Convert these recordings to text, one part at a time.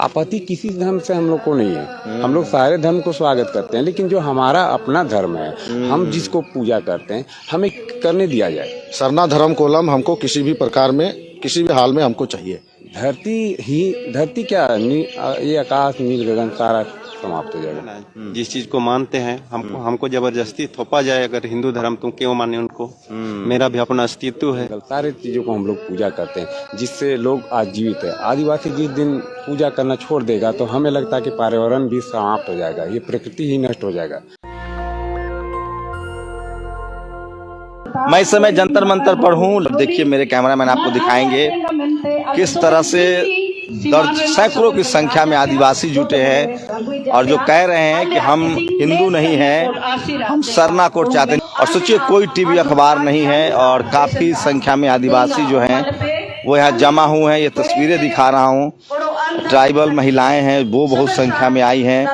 आपत्ति किसी धर्म से हम लोग को नहीं है। हम लोग सारे धर्म को स्वागत करते हैं, लेकिन जो हमारा अपना धर्म है, हम जिसको पूजा करते हैं, हमें करने दिया जाए। सरना धर्म कोलम हमको किसी भी प्रकार में, किसी भी हाल में हमको चाहिए। धरती क्या, ये आकाश नील गगन सारा समाप्त हो जाएगा। जिस चीज को मानते हैं हमको जबरदस्ती थोपा जाए, अगर हिंदू धर्म तुम क्यों माने उनको? मेरा भी अपना अस्तित्व है। सारे चीजों को हम लोग पूजा करते हैं, जिससे लोग आज जीवित है। आदिवासी जिस दिन पूजा करना छोड़ देगा तो हमें लगता है कि पर्यावरण भी समाप्त हो जाएगा, ये प्रकृति ही नष्ट हो जाएगा। मैं इस समय जंतर मंतर पर हूँ। देखिए मेरे कैमरामैन आपको दिखाएंगे किस तरह से सैकड़ों की संख्या में आदिवासी जुटे हैं और जो कह रहे हैं कि हम हिंदू नहीं हैं, हम सरना कोड चाहते हैं। और सोचिए कोई टीवी अखबार नहीं है और काफी संख्या में आदिवासी जो हैं वो यहाँ जमा हुए हैं। ये तस्वीरें दिखा रहा हूँ, ट्राइबल महिलाएं हैं वो बहुत संख्या में आई हैं।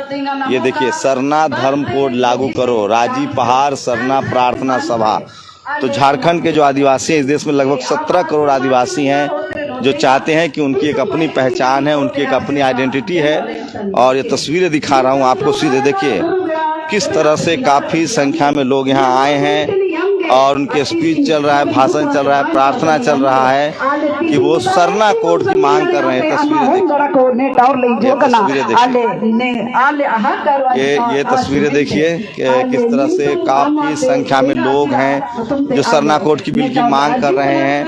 ये देखिए, सरना धर्म कोड लागू करो, राजी पहाड़ सरना प्रार्थना सभा। तो झारखंड के जो आदिवासी हैं, इस देश में लगभग 17 करोड़ आदिवासी हैं जो चाहते हैं कि उनकी एक अपनी पहचान है, उनकी एक अपनी आइडेंटिटी है। और ये तस्वीरें दिखा रहा हूँ आपको, सीधे देखिए किस तरह से काफ़ी संख्या में लोग यहाँ आए हैं और उनके स्पीच चल रहा है, भाषण चल रहा है, प्रार्थना चल रहा है कि वो सरना कोड की मांग कर रहे हैं। तस्वीरें देखिए, ये तस्वीरें देखिए कि किस तरह से काफ़ी संख्या में लोग हैं जो सरना कोड की बिल की मांग कर रहे हैं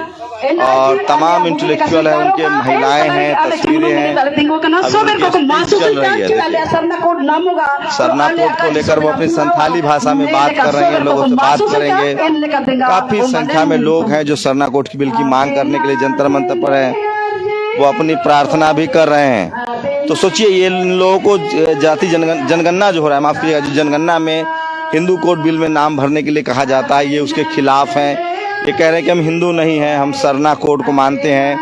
और तमाम इंटेलेक्चुअल हैं, उनके महिलाएं हैं, तस्वीरें हैं। चल रही है, सरना कोड को लेकर वो अपनी संथाली भाषा में बात कर रही हैं, लोगों से बात करेंगे। काफी संख्या में लोग हैं जो सरना कोड की बिल की मांग करने के लिए जंतर मंतर पर हैं, वो अपनी प्रार्थना भी कर रहे हैं। तो सोचिए ये लोगों को जाति जनगणना जो हो रहा है, माफ कीजिएगा, जो जनगणना में हिंदू कोड बिल में नाम भरने के लिए कहा जाता है, ये उसके खिलाफ हैं। ये कह रहे हैं कि हम हिंदू नहीं हैं, हम सरना कोड को मानते हैं,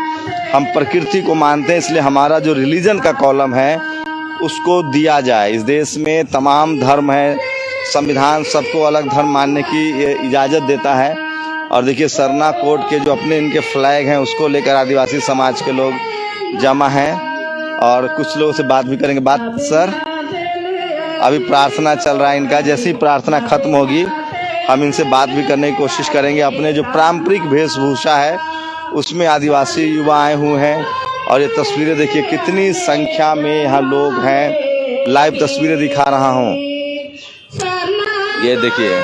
हम प्रकृति को मानते हैं, इसलिए हमारा जो रिलीजन का कॉलम है उसको दिया जाए। इस देश में तमाम धर्म है, संविधान सबको अलग धर्म मानने की इजाज़त देता है। और देखिए सरना कोड के जो अपने इनके फ्लैग हैं उसको लेकर आदिवासी समाज के लोग जमा हैं और कुछ लोगों से बात भी करेंगे। बात सर, अभी प्रार्थना चल रहा है इनका, जैसे ही प्रार्थना खत्म होगी हम इनसे बात भी करने की कोशिश करेंगे। अपने जो पारंपरिक वेशभूषा है उसमें आदिवासी युवा आए हुए हैं और ये तस्वीरें देखिए कितनी संख्या में यहाँ लोग हैं। लाइव तस्वीरें दिखा रहा हूँ, ये देखिए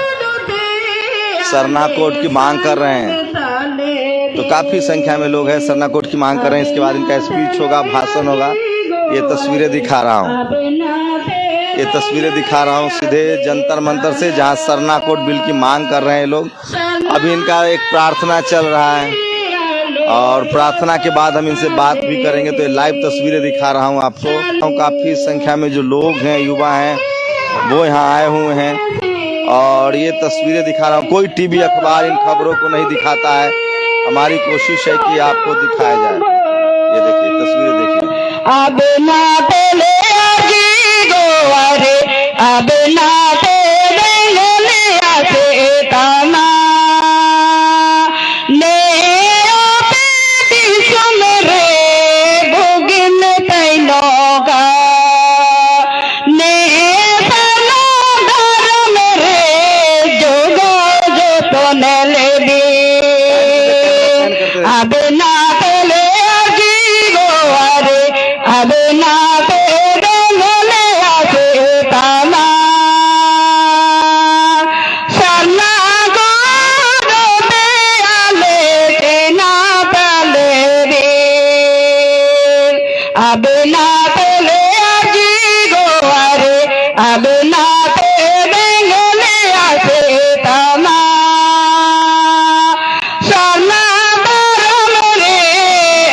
सरना कोड की मांग कर रहे हैं, तो काफ़ी संख्या में लोग हैं सरना कोड की मांग कर रहे हैं। इसके बाद इनका स्पीच होगा, भाषण होगा। ये तस्वीरें दिखा रहा हूँ, सीधे जंतर मंतर से, जहाँ सरना कोड बिल की मांग कर रहे हैं लोग। अभी इनका एक प्रार्थना चल रहा है और प्रार्थना के बाद हम इनसे बात भी करेंगे। तो ये लाइव तस्वीरें दिखा रहा हूँ आपको। काफ़ी संख्या में जो लोग हैं, युवा हैं, वो यहाँ आए हुए हैं और ये तस्वीरें दिखा रहा हूँ। कोई टीवी अखबार इन खबरों को नहीं दिखाता है, हमारी कोशिश है कि आपको दिखाया जाए। ये देखिए तस्वीरें देखिए। अब ना तेरे गोवारे, अब ना तेरे गोलिया से ताना ने ओ बेटी सुन रे भोगिन तैनोगा ने सनो धर्म रे जोगो जो तो ने ले दी। अब ना तेरे गोवारे, अब ना तेरे गोलिया से ताना सरना गोरो पे आले तेना तले रे। अब ना तेरे गोवारे, अब ना तेरे गोलिया से ताना सरना धर्म रे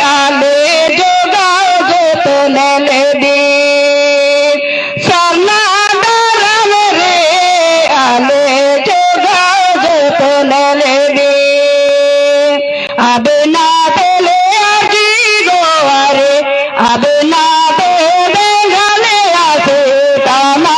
आले जोगा जो तो ले दी। सरना धर्म रे आले जोगा जो तो ले दी। अब ना तेरे गोवारे, अब ना तेरे गलिया से ताना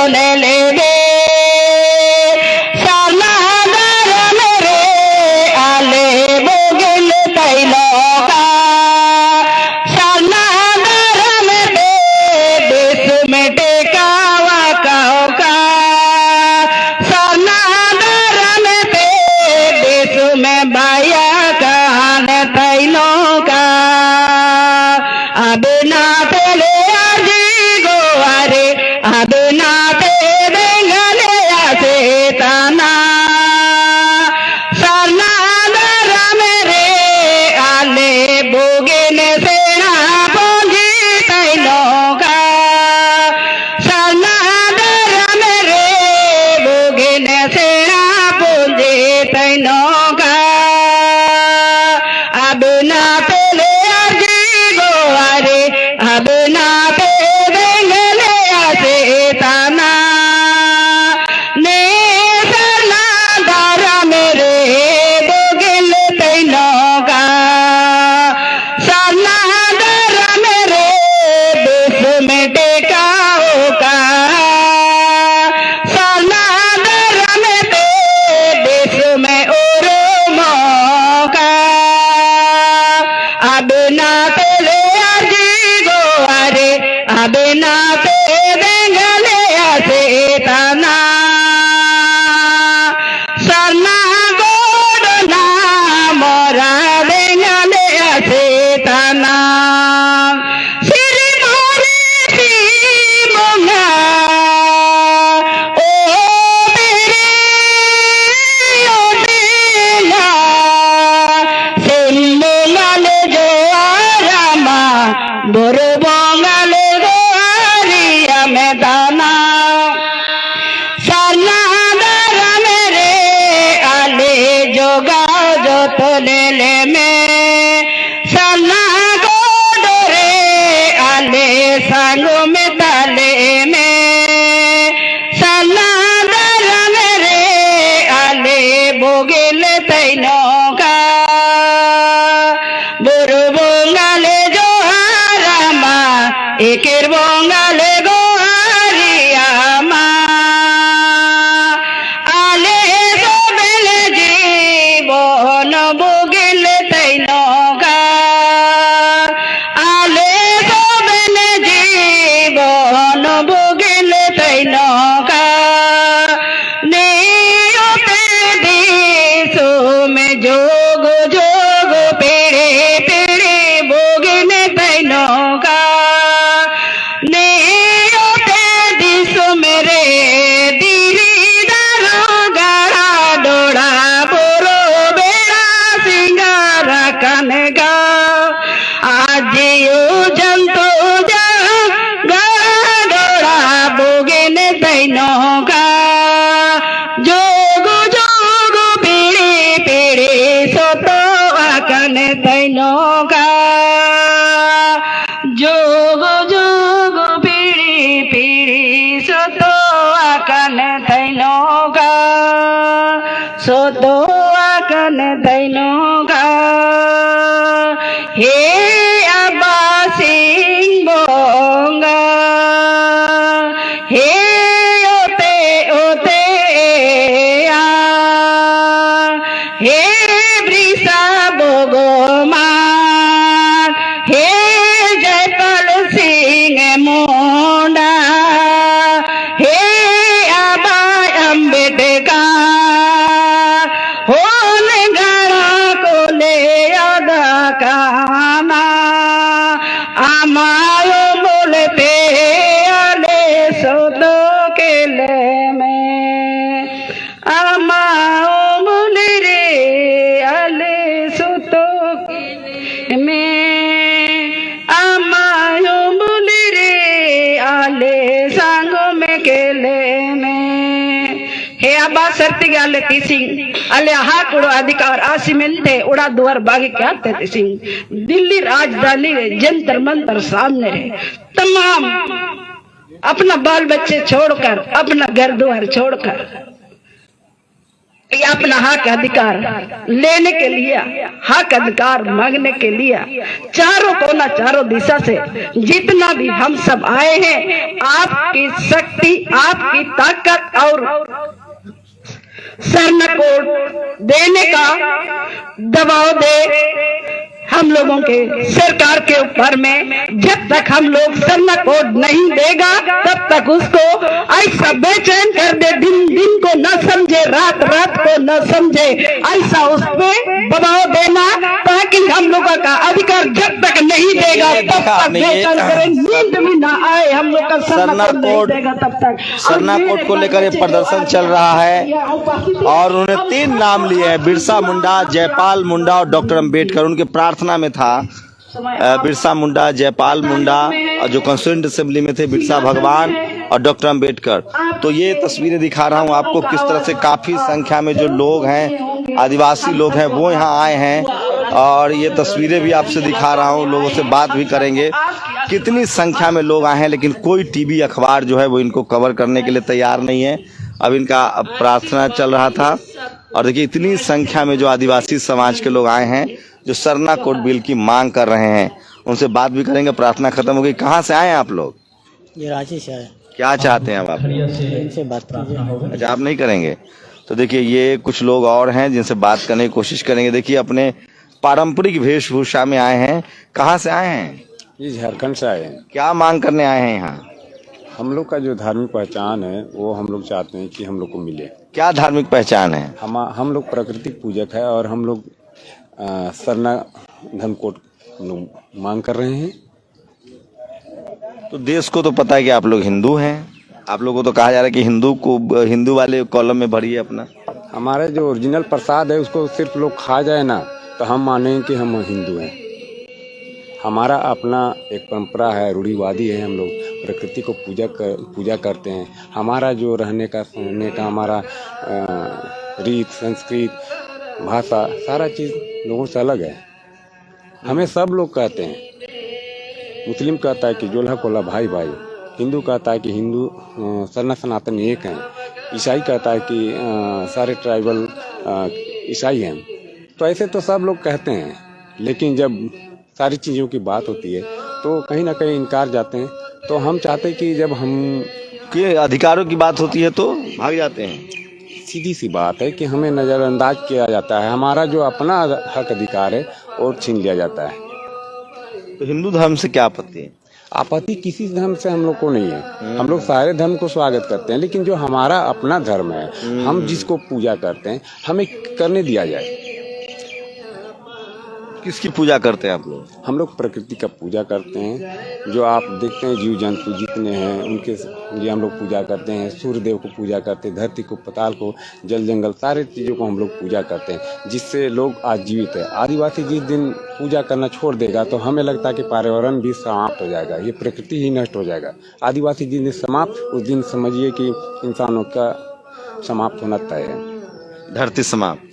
ने ले साला धर्म रे आले बोगिल तैलो का साला धर्म दे देश में टेकावा कहो का साला धर्म दे देश में बाया कहान तैलो का अब ना तेले आजी गोवारे अब ना ते देंगले आसे ताना साला धर्म रे आले बोगिन सेना पोंजी तैलो का साला धर्म रे बोगिन सेना पोंजी तैलो का अब ना तेले आजी गोवारे अब ना ते देंगले आसे ताना ने साला धर्म रे बोगिल तैलो का साला धर्म रे देश में टेकाओ का साला धर्म दे देश में ओरोमो का अब ना तेले आजी गोवारे अब ना ते देंगले आसे ताना साला गोडना मोरा देंगले आसे ताना सिरी मोरी सी मोंगा ओ तेरे ओ तेला सिम्बुंगाले जो आरामा बोरो बंगाले गो आरिया में दाना साला धर्म रे आले जोगाओ जो तोले ले में साला गोडो रे आले सांगो में ताले में साला धर्म रे आले बोगिल तैनो का बुरु बंगाले जो हारामा एकेर बंगाले गो हारियामा आले सबेले जीवन बोगिल तैनो का आले सबेले जीवन बोगिल तैनो का नेयोते देशो में जोग जोग पेड़े पेड़े बोगिल तैनो का नेयोते देशो मेरे दीरी दारो गाड़ा डोड़ा बोरो बेड़ा सिंगारा कनगा आज यो जंतो जा गाड़ा डोड़ा बोगिल तैनो का जोगो जोगो पेड़े पेड़े सोतो आकन तैनो का जोगो जोगो पेड़े पेड़े सोतो आकन तैनो का सोतो आकन तैनो का हे अब्बा सिंह बोंगा हे ओते ओते आ हे ब्रिसा बोगोमान हे जयपाल सिंह मोंडा हे आबा अम्बेडकर होने गड़ा को ले आदा कामा आमायो बोलते आले सोदो के ले में आमाओ बोले रे आले सोदो के ले में आमायो बोले रे आले सांगो में केले में हे अब्बा सर्तिगे आले तीसिंग अले हाकुड़ो अधिकार आसिमेंते उड़ा दुआर बागी क्या ते सिंह दिल्ली राजधानी जंतर मंतर सामने रहे तमाम अपना बाल बच्चे छोड़कर अपना घर द्वार छोड़कर ये अपना हक अधिकार लेने के लिए, हक अधिकार मांगने के लिए चारों कोना चारों दिशा से जितना भी हम सब आए हैं, आपकी शक्ति, आपकी ताकत और सरना कोड देने का दबाव दे हम लोगों के सरकार के ऊपर में। जब तक हम लोग सरना कोड नहीं देगा तब तक उसको ऐसा बेचैन कर दे, दिन दिन को न समझे, रात रात को न समझे, ऐसा उस पे दबाव देना ताकि हम लोगों का अधिकार जब तक नहीं देगा तब तक बेचैन करें, नींद भी ना आए हम लोग का सरना कोड नहीं देगा तब तक। सरना कोड को लेकर ये प्रदर्शन चल रहा है और उन्होंने 3 नाम लिए हैं, बिरसा मुंडा, जयपाल मुंडा और डॉक्टर अम्बेडकर। उनके प्रार्थना में था बिरसा मुंडा, जयपाल मुंडा और जो कॉन्स्टिट्यूएंट असेंबली में थे बिरसा भगवान और डॉक्टर अम्बेडकर। तो ये तस्वीरें दिखा रहा हूँ आपको किस तरह से काफी संख्या में जो लोग हैं, आदिवासी लोग हैं, वो यहाँ आए हैं और ये तस्वीरें भी आपसे दिखा रहा हूँ। लोगों से बात भी करेंगे कितनी संख्या में लोग आए हैं, लेकिन कोई टीवी अखबार जो है वो इनको कवर करने के लिए तैयार नहीं है। अब इनका प्रार्थना चल रहा था और देखिए इतनी संख्या में जो आदिवासी समाज के लोग आए हैं जो सरना कोड बिल की मांग कर रहे हैं, उनसे बात भी करेंगे। प्रार्थना खत्म हो गई। कहाँ से आए हैं आप लोग? ये रांची से आए। क्या चाहते हैं अब आप? इनसे बात कीजिए। अच्छा, आप नहीं करेंगे? तो देखिए ये कुछ लोग और हैं जिनसे बात करने की कोशिश करेंगे। देखिए अपने पारंपरिक वेशभूषा में आए हैं। कहाँ से आए हैं? ये झारखंड से आए हैं। क्या मांग करने आए हैं यहाँ? हम लोग का जो धार्मिक पहचान है वो हम लोग चाहते हैं कि हम लोग को मिले। क्या धार्मिक पहचान है? हम लोग प्राकृतिक पूजक है और हम लोग सरना धर्म कोड लोग मांग कर रहे हैं। तो देश को तो पता है कि आप लोग हिंदू हैं। आप लोगों को तो कहा जा रहा है कि हिंदू वाले कॉलम में भरिए अपना। हमारा जो ओरिजिनल प्रसाद है उसको सिर्फ लोग खा जाए ना तो हम मानेंगे कि हम हिंदू हैं। हमारा अपना एक परंपरा है, रूढ़िवादी है, हम लोग प्रकृति को पूजा करते हैं। हमारा जो रहने का सोने का हमारा रीत, संस्कृत, भाषा, सारा चीज़ लोगों से अलग है। हमें सब लोग कहते हैं, मुस्लिम कहता है कि जोल्हा कोल्हा भाई भाई, हिंदू कहता है कि हिंदू सरना सनातन एक हैं, ईसाई कहता है कि सारे ट्राइबल ईसाई हैं। तो ऐसे तो सब लोग कहते हैं, लेकिन जब सारी चीज़ों की बात होती है तो कहीं ना कहीं इनकार जाते हैं। तो हम चाहते हैं कि जब हम के अधिकारों की बात होती है तो भाग जाते हैं। सीधी सी बात है कि हमें नज़रअंदाज किया जाता है, हमारा जो अपना हक अधिकार है और छीन लिया जाता है। तो हिंदू धर्म से क्या आपत्ति है? आपत्ति किसी धर्म से हम लोग को नहीं है। हम लोग सारे धर्म को स्वागत करते हैं, लेकिन जो हमारा अपना धर्म है, हम जिसको पूजा करते हैं, हमें करने दिया जाए। किसकी पूजा करते हैं आप लोग? हम लोग प्रकृति का पूजा करते हैं। जो आप देखते हैं जीव जंतु जितने हैं उनके लिए हम लोग पूजा करते हैं। सूर्य देव को पूजा करते हैं, धरती को, पताल को, जल जंगल, सारे चीज़ों को हम लोग पूजा करते हैं, जिससे लोग आज जीवित है। आदिवासी जिस दिन पूजा करना छोड़ देगा तो हमें लगता है कि पर्यावरण भी समाप्त हो जाएगा, ये प्रकृति ही नष्ट हो जाएगा। आदिवासी जिस दिन समाप्त, उस दिन समझिए कि इंसानों का समाप्त होना तय है। धरती समाप्त।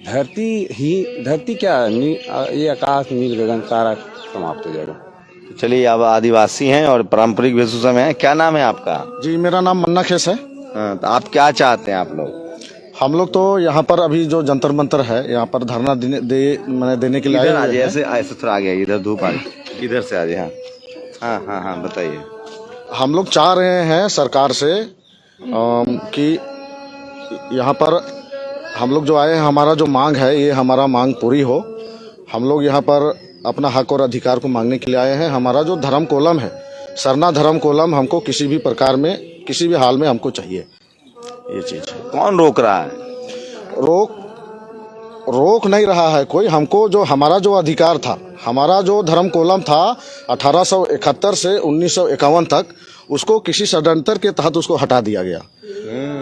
धरती क्या, ये आकाश, नील गगन सारा समाप्त हो जाएगा। चलिए, अब आदिवासी हैं और पारंपरिक वेशभूषा में हैं। क्या नाम है आपका? जी, मेरा नाम मन्ना खेस है। तो आप क्या चाहते हैं आप लोग? हम लोग तो यहाँ पर अभी जो जंतर मंतर है यहाँ पर धरना देने के लिए इधर आ जाइए, ऐसे थोड़ा आ गया, इधर धूप आ गई, इधर से आ जाइए। हाँ, बताइए। हम लोग चाह रहे हैं सरकार से कि यहाँ पर हम लोग जो आए हैं, हमारा जो मांग है ये हमारा मांग पूरी हो। हम लोग यहाँ पर अपना हक और अधिकार को मांगने के लिए आए हैं। हमारा जो धर्म कोलम है, सरना धर्म कोलम, हमको किसी भी प्रकार में, किसी भी हाल में हमको चाहिए। ये चीज़ कौन रोक रहा है? रोक नहीं रहा है कोई। हमको जो हमारा जो अधिकार था, हमारा जो धर्म कोलम था 1871 से 1951 तक, उसको किसी षड्यंत्र के तहत उसको हटा दिया गया।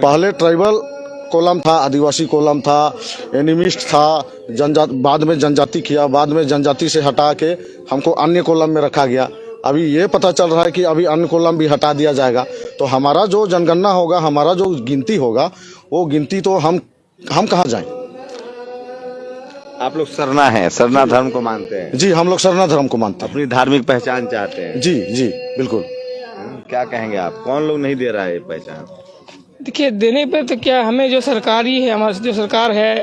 पहले ट्राइबल कोलम था, आदिवासी कोलम था, एनिमिस्ट था, बाद में जनजाति किया, बाद में जनजाति से हटा के हमको अन्य कोलम में रखा गया। अभी ये पता चल रहा है कि अभी अन्य कोलम भी हटा दिया जाएगा। तो हमारा जो जनगणना होगा, हमारा जो गिनती होगा, वो गिनती तो हम कहाँ जाएं? आप लोग सरना है, सरना धर्म को मानते हैं? जी, हम लोग सरना धर्म को मानते हैं। अपनी धार्मिक पहचान चाहते हैं? जी, बिल्कुल। क्या कहेंगे आप? कौन लोग नहीं दे रहा है ये पहचान? देखिए देने पे तो क्या, हमें जो सरकारी है, हमारी जो सरकार है,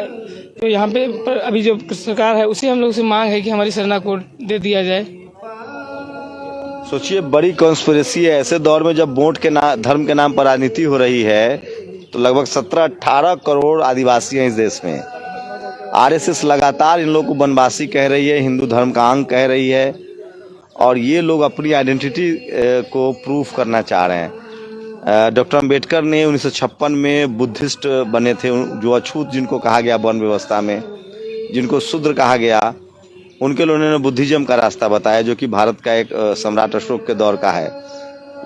तो यहाँ पे पर अभी जो सरकार है उसी हम लोग से मांग है कि हमारी सरना कोड दे दिया जाए। सोचिए, बड़ी कॉन्स्पिरेसी है। ऐसे दौर में जब वोट के धर्म के नाम पर राजनीति हो रही है, तो लगभग 17-18 करोड़ आदिवासी हैं इस देश में। आरएसएस लगातार इन लोगों को वनवासी कह रही है, हिंदू धर्म का अंग कह रही है, और ये लोग अपनी आइडेंटिटी को प्रूफ करना चाह रहे हैं। डॉक्टर अंबेडकर ने 1956 में बुद्धिस्ट बने थे, जो अछूत जिनको कहा गया वन व्यवस्था में, जिनको शूद्र कहा गया, उनके लिए उन्होंने बुद्धिज्म का रास्ता बताया, जो कि भारत का एक सम्राट अशोक के दौर का है।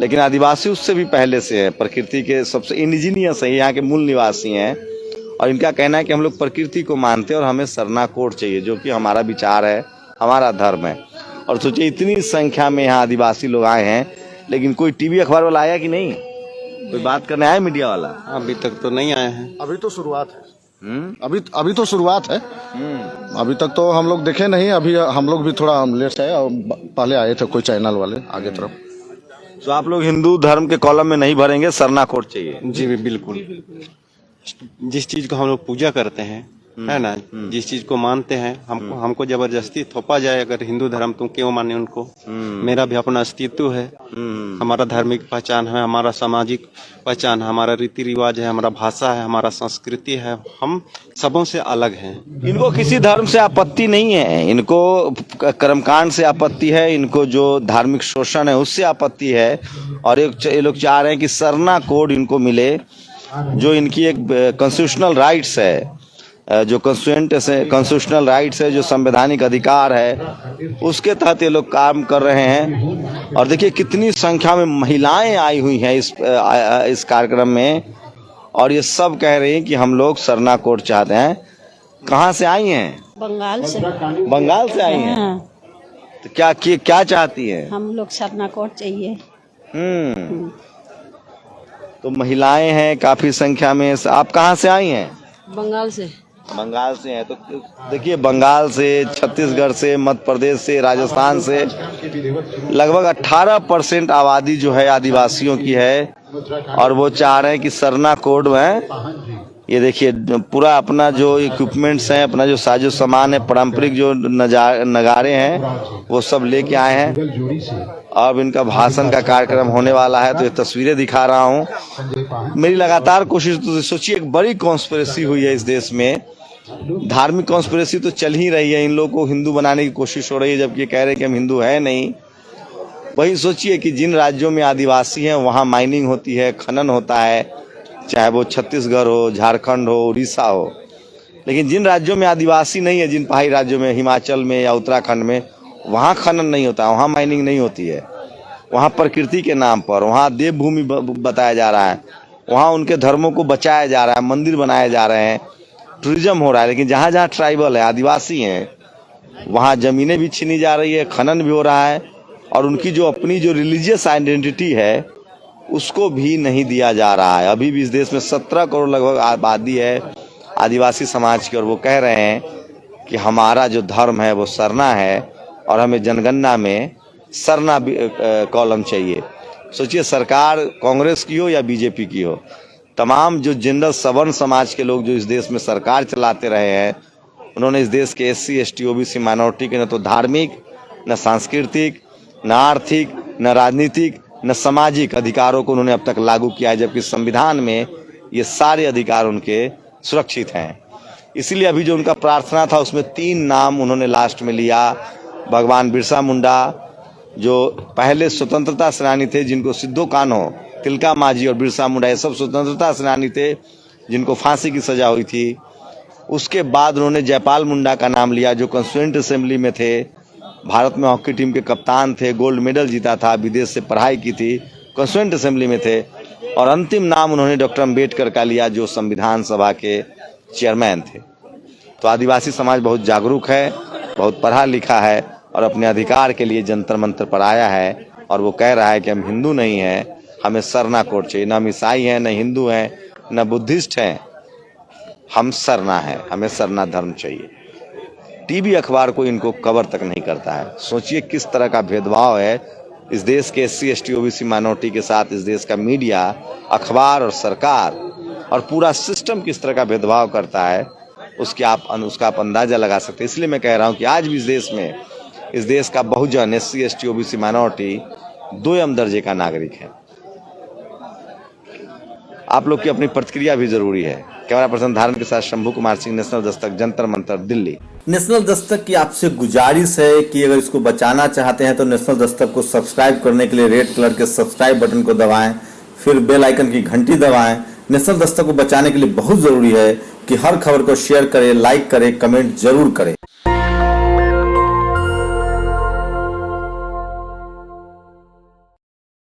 लेकिन आदिवासी उससे भी पहले से है, प्रकृति के सबसे इंडिजीनियस है, यहाँ के मूल निवासी हैं, और इनका कहना है कि हम लोग प्रकृति को मानते हैं और हमें सरना कोड चाहिए, जो कि हमारा विचार है, हमारा धर्म है। और सोचिए, इतनी संख्या में यहाँ आदिवासी लोग आए हैं, लेकिन कोई टीवी अखबार वाला आया कि नहीं? कोई बात करने आया मीडिया वाला? अभी तक तो नहीं आए हैं। अभी तो शुरुआत है। अभी तो शुरुआत है। अभी तक तो हम लोग देखे नहीं। अभी हम लोग भी थोड़ा लेट है, और पहले आए थे कोई चैनल वाले आगे तरफ। तो आप लोग हिंदू धर्म के कॉलम में नहीं भरेंगे, सरना कोड चाहिए? जी बिल्कुल। जिस चीज को हम लोग पूजा करते हैं, है ना, जिस चीज को मानते हैं, हमको जबरदस्ती थोपा जाए अगर हिंदू धर्म, तुम क्यों माने उनको? मेरा भी अपना अस्तित्व है, हमारा धार्मिक पहचान है, हमारा सामाजिक पहचान, हमारा रीति रिवाज है, हमारा भाषा है, हमारा संस्कृति है, हम सबों से अलग हैं। इनको किसी धर्म से आपत्ति नहीं है, इनको कर्मकांड से आपत्ति है, इनको जो धार्मिक शोषण है उससे आपत्ति है, और ये लोग चाह रहे हैं कि सरना कोड इनको मिले, जो इनकी एक कॉन्स्टिट्यूशनल राइट्स है, जो कॉन्स्टिट्यूशनल राइट्स है, जो संवैधानिक अधिकार है, उसके तहत ये लोग काम कर रहे हैं। और देखिए कितनी संख्या में महिलाएं आई हुई हैं इस कार्यक्रम में, और ये सब कह रही हैं कि हम लोग सरना कोड चाहते हैं। कहाँ से आई हैं? बंगाल से। बंगाल से आई हैं। तो क्या चाहती हैं? हम लोग सरना कोड चाहिए। तो महिलाएं हैं काफी संख्या में। आप कहाँ से आई हैं? बंगाल से। बंगाल से हैं। तो देखिए, बंगाल से, छत्तीसगढ़ से, मध्य प्रदेश से, राजस्थान से लगभग 18% आबादी जो है आदिवासियों की है, और वो चाह रहे हैं कि सरना कोड में, ये देखिए पूरा अपना जो इक्विपमेंट्स हैं, अपना जो साजो सामान है, पारंपरिक जो नगारे हैं, वो सब लेके आए हैं। अब इनका भाषण का कार्यक्रम होने वाला है, तो ये तस्वीरें दिखा रहा हूँ। मेरी लगातार कोशिश, तो सोचिए एक बड़ी कॉन्स्पिरेसी हुई है इस देश में, धार्मिक कॉन्स्पिरेसी तो चल ही रही है, इन लोगों को हिंदू बनाने की कोशिश हो रही है, जबकि कह रहे हैं कि हम हिंदू हैं नहीं। वही सोचिए कि जिन राज्यों में आदिवासी हैं वहाँ माइनिंग होती है, खनन होता है, चाहे वो छत्तीसगढ़ हो, झारखंड हो, उड़ीसा हो। लेकिन जिन राज्यों में आदिवासी नहीं है, जिन पहाड़ी राज्यों में, हिमाचल में या उत्तराखंड में, वहाँ खनन नहीं होता, वहाँ माइनिंग नहीं होती है। वहाँ प्रकृति के नाम पर, वहाँ देवभूमि बताया जा रहा है, वहाँ उनके धर्मों को बचाया जा रहा है, मंदिर बनाए जा रहे हैं, टूरिज्म हो रहा है। लेकिन जहाँ जहाँ ट्राइबल है, आदिवासी हैं, वहाँ जमीनें भी छीनी जा रही है, खनन भी हो रहा है, और उनकी जो अपनी जो रिलीजियस आइडेंटिटी है उसको भी नहीं दिया जा रहा है। अभी भी इस देश में 17 करोड़ लगभग आबादी है आदिवासी समाज की, और वो कह रहे हैं कि हमारा जो धर्म है वो सरना है, और हमें जनगणना में सरना कॉलम चाहिए। सोचिए, सरकार कांग्रेस की हो या बीजेपी की हो, तमाम जो जनरल सवर्ण समाज के लोग जो इस देश में सरकार चलाते रहे हैं, उन्होंने इस देश के SC ST OBC माइनॉरिटी के न तो धार्मिक, न सांस्कृतिक, न आर्थिक, न राजनीतिक, न सामाजिक अधिकारों को उन्होंने अब तक लागू किया है, जबकि संविधान में ये सारे अधिकार उनके सुरक्षित हैं। इसीलिए अभी जो उनका प्रार्थना था उसमें 3 नाम उन्होंने लास्ट में लिया। भगवान बिरसा मुंडा, जो पहले स्वतंत्रता सेनानी थे, जिनको सिद्धो कान्हो, तिलका मांझी और बिरसा मुंडा, ये सब स्वतंत्रता सेनानी थे जिनको फांसी की सजा हुई थी। उसके बाद उन्होंने जयपाल मुंडा का नाम लिया, जो कॉन्स्टिट्यूएंट असेंबली में थे, भारत में हॉकी टीम के कप्तान थे, गोल्ड मेडल जीता था, विदेश से पढ़ाई की थी, कॉन्स्टिट्यूएंट असेंबली में थे। और अंतिम नाम उन्होंने डॉक्टर अंबेडकर का लिया, जो संविधान सभा के चेयरमैन थे। तो आदिवासी समाज बहुत जागरूक है, बहुत पढ़ा लिखा है, और अपने अधिकार के लिए जंतर मंतर पर आया है, और वो कह रहा है कि हम हिंदू नहीं हैं, हमें सरना कोड चाहिए। न हम ईसाई हैं, न हिंदू हैं, न बुद्धिस्ट हैं, हम सरना हैं, हमें सरना धर्म चाहिए। टीवी अखबार को इनको कवर तक नहीं करता है। सोचिए किस तरह का भेदभाव है इस देश के SC ST OBC माइनॉरिटी के साथ इस देश का मीडिया, अखबार और सरकार और पूरा सिस्टम किस तरह का भेदभाव करता है उसका आप अंदाजा लगा सकते हैं। इसलिए मैं कह रहा हूं कि आज भी इस देश में इस देश का बहुजन SC ST OBC माइनॉरिटी 2 दर्जे का नागरिक है। आप लोग की अपनी प्रतिक्रिया भी जरूरी है। कैमरा पर्सन धारण के साथ शंभू कुमार सिंह, नेशनल दस्तक, जंतर मंतर, दिल्ली। नेशनल दस्तक की आपसे गुजारिश है कि अगर इसको बचाना चाहते हैं तो नेशनल दस्तक को सब्सक्राइब करने के लिए रेड कलर के सब्सक्राइब बटन को दबाएं, फिर बेल आइकन की घंटी दबाएं। नेशनल दस्तक को बचाने के लिए बहुत जरूरी है कि हर खबर को शेयर करें, लाइक करें, कमेंट जरूर करें।